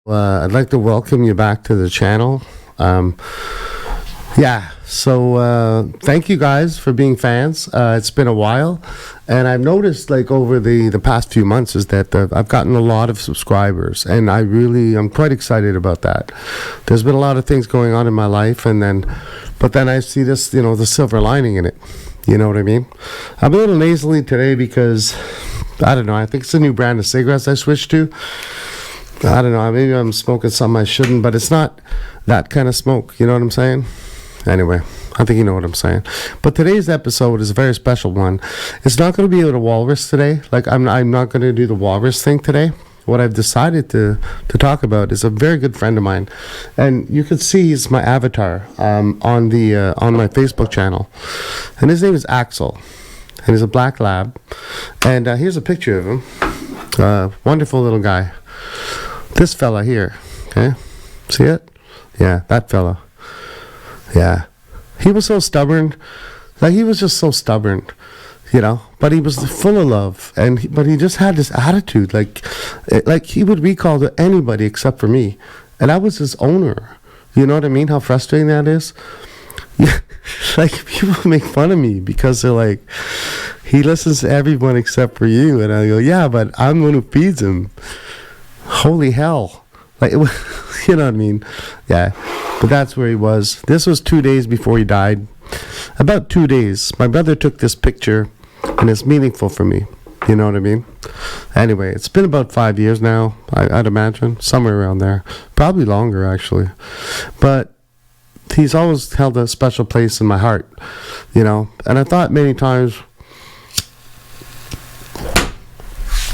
I'd like to welcome you back to the channel. Thank you guys for being fans. It's been a while, and I've noticed like over the past few months is that I've gotten a lot of subscribers, and I'm quite excited about that. There's been a lot of things going on in my life, but then I see this, the silver lining in it. You know what I mean? I'm a little nasally today because, I don't know, I think it's a new brand of cigarettes I switched to. I don't know, maybe I'm smoking something I shouldn't, but it's not that kind of smoke, you know what I'm saying? Anyway, I think you know what I'm saying. But today's episode is a very special one. It's not going to be with a walrus today. Like, I'm not going to do the walrus thing today. What I've decided to talk about is a very good friend of mine. And you can see he's my avatar on my Facebook channel. And his name is Axel. And he's a black lab. And here's a picture of him. Wonderful little guy. This fella here, okay? See it? Yeah, that fella. Yeah. He was so stubborn. Like, he was just so stubborn, but he was full of love. But he just had this attitude, like he would recall to anybody except for me. And I was his owner. You know what I mean? How frustrating that is? Yeah. Like, people make fun of me because they're like, he listens to everyone except for you. And I go, yeah, but I'm the one who feeds him. Holy hell. Like, you know what I mean? Yeah. But that's where he was. This was 2 days before he died. About 2 days. My brother took this picture, and it's meaningful for me. You know what I mean? Anyway, it's been about 5 years now, I'd imagine. Somewhere around there. Probably longer, actually. But he's always held a special place in my heart, And I thought many times...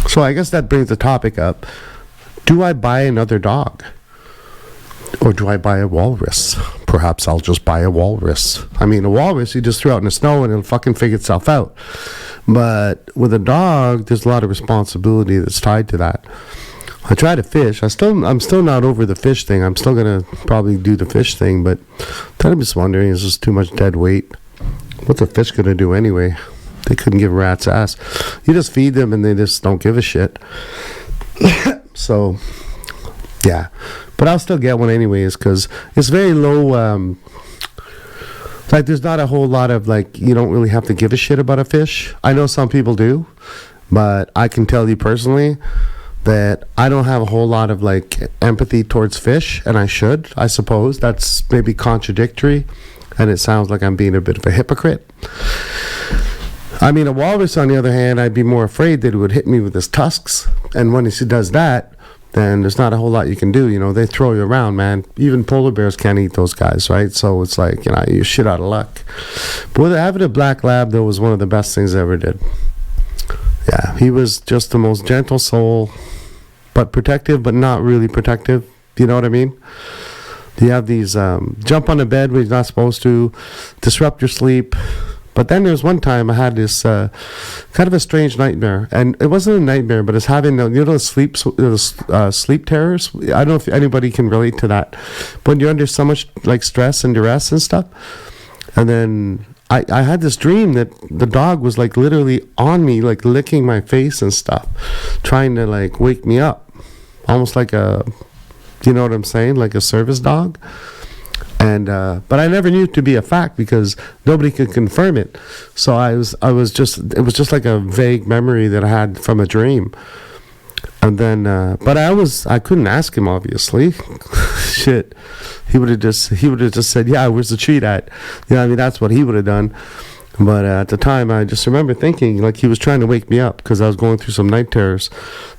So I guess that brings the topic up. Do I buy another dog? Or do I buy a walrus? Perhaps I'll just buy a walrus. I mean, a walrus, you just throw out in the snow and it'll fucking figure itself out. But with a dog, there's a lot of responsibility that's tied to that. I try to fish. I'm still not over the fish thing. I'm still going to probably do the fish thing. But then I'm just wondering, is this too much dead weight? What's a fish going to do anyway? They couldn't give a rat's ass. You just feed them and they just don't give a shit. So, yeah. But I'll still get one anyways because it's very low. Like, there's not a whole lot of, you don't really have to give a shit about a fish. I know some people do. But I can tell you personally that I don't have a whole lot of, empathy towards fish. And I should, I suppose. That's maybe contradictory. And it sounds like I'm being a bit of a hypocrite. I mean, a walrus, on the other hand, I'd be more afraid that it would hit me with his tusks. And when he does that, then there's not a whole lot you can do. They throw you around, man. Even polar bears can't eat those guys, right? So it's like, you're shit out of luck. But with having a black lab, though, was one of the best things I ever did. Yeah, he was just the most gentle soul, but protective, but not really protective. You know what I mean? You have these jump on the bed when you're not supposed to, disrupt your sleep. But then there was one time I had this kind of a strange nightmare, and it wasn't a nightmare, but it's having sleep terrors. I don't know if anybody can relate to that. When you're under so much stress and duress and stuff, and then I had this dream that the dog was literally on me, licking my face and stuff, trying to wake me up, almost like a, you know what I'm saying, like a service dog. And but I never knew it to be a fact because nobody could confirm it. So it was just like a vague memory that I had from a dream. And then but I couldn't ask him, obviously. Shit. He would have just said, "Yeah, where's the treat at?" I mean, that's what he would have done. But at the time, I just remember thinking he was trying to wake me up because I was going through some night terrors.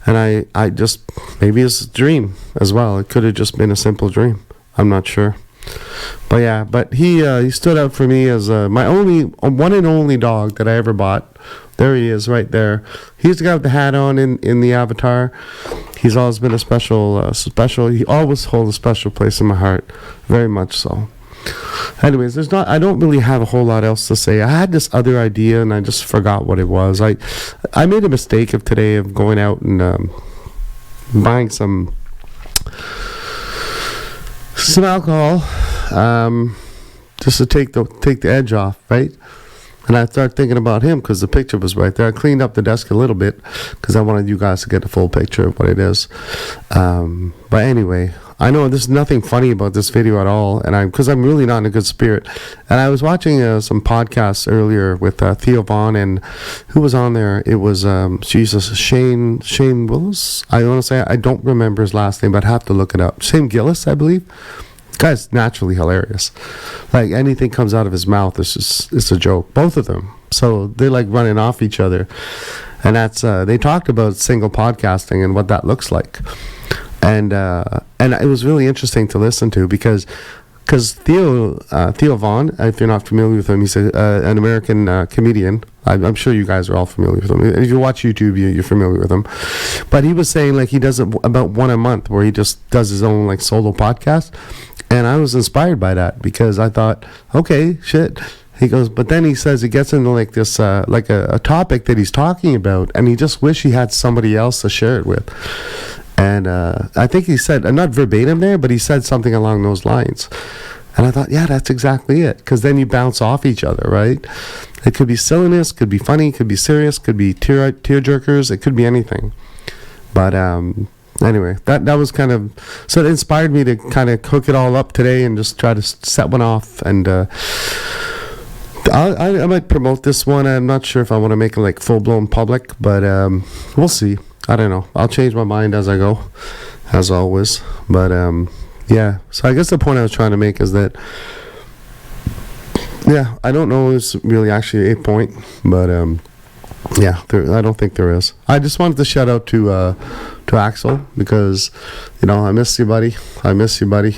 And I just, maybe it's a dream as well. It could have just been a simple dream. I'm not sure. But yeah, he stood out for me as my one and only dog that I ever bought. There he is, right there. He's the guy with the hat on in the avatar. He's always been a special. He always holds a special place in my heart, very much so. Anyways, I don't really have a whole lot else to say. I had this other idea and I just forgot what it was. I made a mistake today of going out and buying some alcohol, just to take the edge off, right? And I started thinking about him because the picture was right there. I cleaned up the desk a little bit because I wanted you guys to get the full picture of what it is. But anyway, I know there's nothing funny about this video at all, and because I'm really not in a good spirit. And I was watching some podcasts earlier with Theo Vaughn, and who was on there? It was Shane Willis. I want to say I don't remember his last name, but I have to look it up. Shane Gillis, I believe. Guy's naturally hilarious. Like anything comes out of his mouth, it's a joke. Both of them. So they're like running off each other, and that's they talked about single podcasting and what that looks like, and it was really interesting to listen to because Theo Vaughn, if you're not familiar with him, he's an American comedian. I'm sure you guys are all familiar with him. If you watch YouTube, you're familiar with him. But he was saying like he does about one a month where he just does his own like solo podcast. And I was inspired by that because I thought, okay, shit. He goes, but then he says he gets into like this, like a topic that he's talking about, and he just wish he had somebody else to share it with. And I think he said, not verbatim there, but he said something along those lines. And I thought, yeah, that's exactly it. Because then you bounce off each other, right? It could be silliness, could be funny, could be serious, could be tear jerkers, it could be anything. But anyway, that was kind of, so it inspired me to kind of cook it all up today and just try to set one off. And I might promote this one. I'm not sure if I want to make it like full-blown public, but we'll see. I don't know. I'll change my mind as I go, as always. But yeah, so I guess the point I was trying to make is that, yeah, I don't know if it's really actually a point, but yeah, I don't think there is. I just wanted to shout out to Axel because, you know, I miss you, buddy. I miss you, buddy.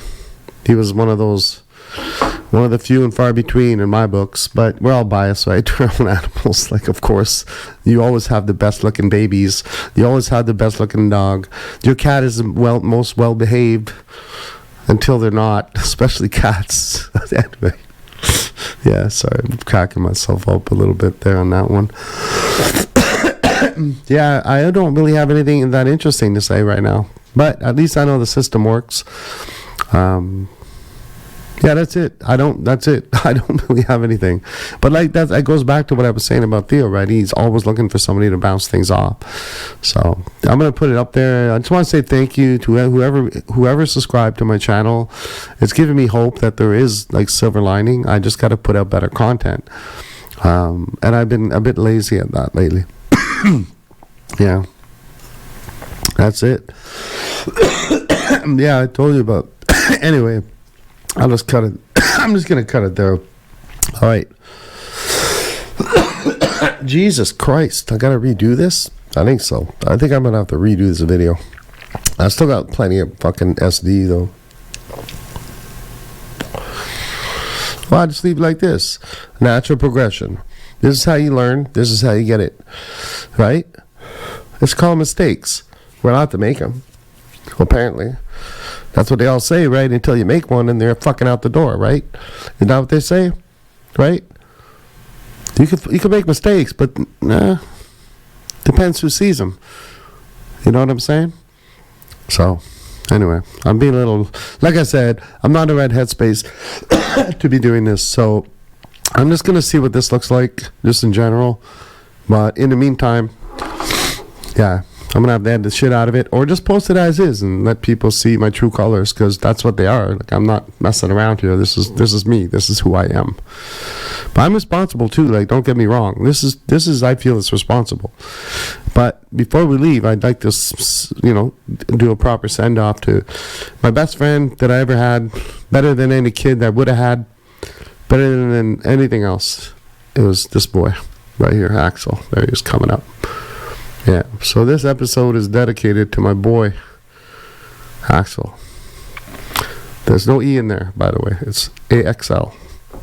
He was one of the few and far between in my books, but we're all biased, right, to our own animals. Like, of course, you always have the best looking babies. You always have the best looking dog. Your cat is most well behaved until they're not, especially cats. Anyway, yeah, sorry, I'm cracking myself up a little bit there on that one. Yeah, I don't really have anything that interesting to say right now, but at least I know the system works. Yeah, that's it. That's it. I don't really have anything. But like that goes back to what I was saying about Theo, right? He's always looking for somebody to bounce things off. So I'm going to put it up there. I just want to say thank you to whoever subscribed to my channel. It's giving me hope that there is like silver lining. I just got to put out better content. And I've been a bit lazy at that lately. Yeah. That's it. Yeah, I told you about. Anyway. I'll just cut it. I'm just going to cut it there. All right. Jesus Christ. I got to redo this? I think so. I think I'm going to have to redo this video. I still got plenty of fucking SD, though. Well, I just leave it like this. Natural progression. This is how you learn. This is how you get it. Right? It's called mistakes. We're allowed to make them. Well, apparently. That's what they all say, right? Until you make one and they're fucking out the door, right? Isn't that what they say? Right? You can make mistakes, but depends who sees them. You know what I'm saying? So, anyway, I'm being a little, like I said, I'm not in the right headspace to be doing this, so I'm just going to see what this looks like, just in general. But in the meantime, yeah, I'm going to have to edit the shit out of it or just post it as is and let people see my true colors because that's what they are. Like, I'm not messing around here. This is me. This is who I am. But I'm responsible too. Like, don't get me wrong. This is I feel it's responsible. But before we leave, I'd like to, do a proper send off to my best friend that I ever had, better than any kid that I would have had, better than anything else. It was this boy right here, Axel. There he is coming up. Yeah, so this episode is dedicated to my boy, Axel. There's no E in there, by the way. It's AXL,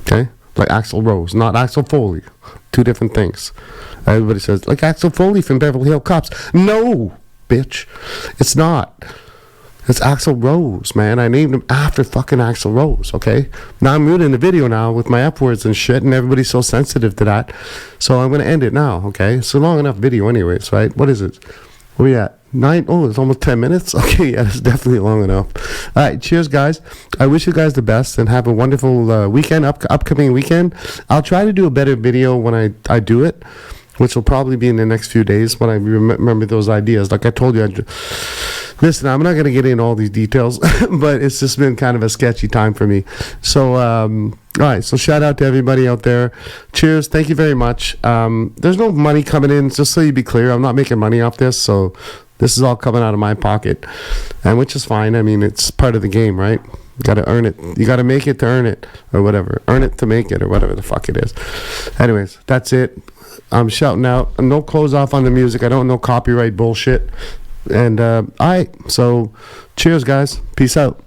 okay? Like Axl Rose, not Axel Foley. Two different things. Everybody says, like Axel Foley from Beverly Hills Cops. No, bitch. It's not. It's Axl Rose, man. I named him after fucking Axl Rose, okay? Now I'm ruining the video now with my F words and shit, and everybody's so sensitive to that. So I'm going to end it now, okay? It's a long enough video anyways, right? What is it? Where we at? 9. Oh, it's almost 10 minutes. Okay, yeah, it's definitely long enough. All right, cheers, guys. I wish you guys the best and have a wonderful weekend, upcoming weekend. I'll try to do a better video when I do it, which will probably be in the next few days when I remember those ideas. Like I told you, listen, I'm not going to get into all these details, but it's just been kind of a sketchy time for me. So, all right, so shout out to everybody out there. Cheers. Thank you very much. There's no money coming in, just so you be clear. I'm not making money off this, so this is all coming out of my pocket, and which is fine. I mean, it's part of the game, right? You got to earn it. You got to make it to earn it, or whatever. Earn it to make it, or whatever the fuck it is. Anyways, that's it. I'm shouting out. No close off on the music. I don't know copyright bullshit. And all right, so cheers, guys. Peace out.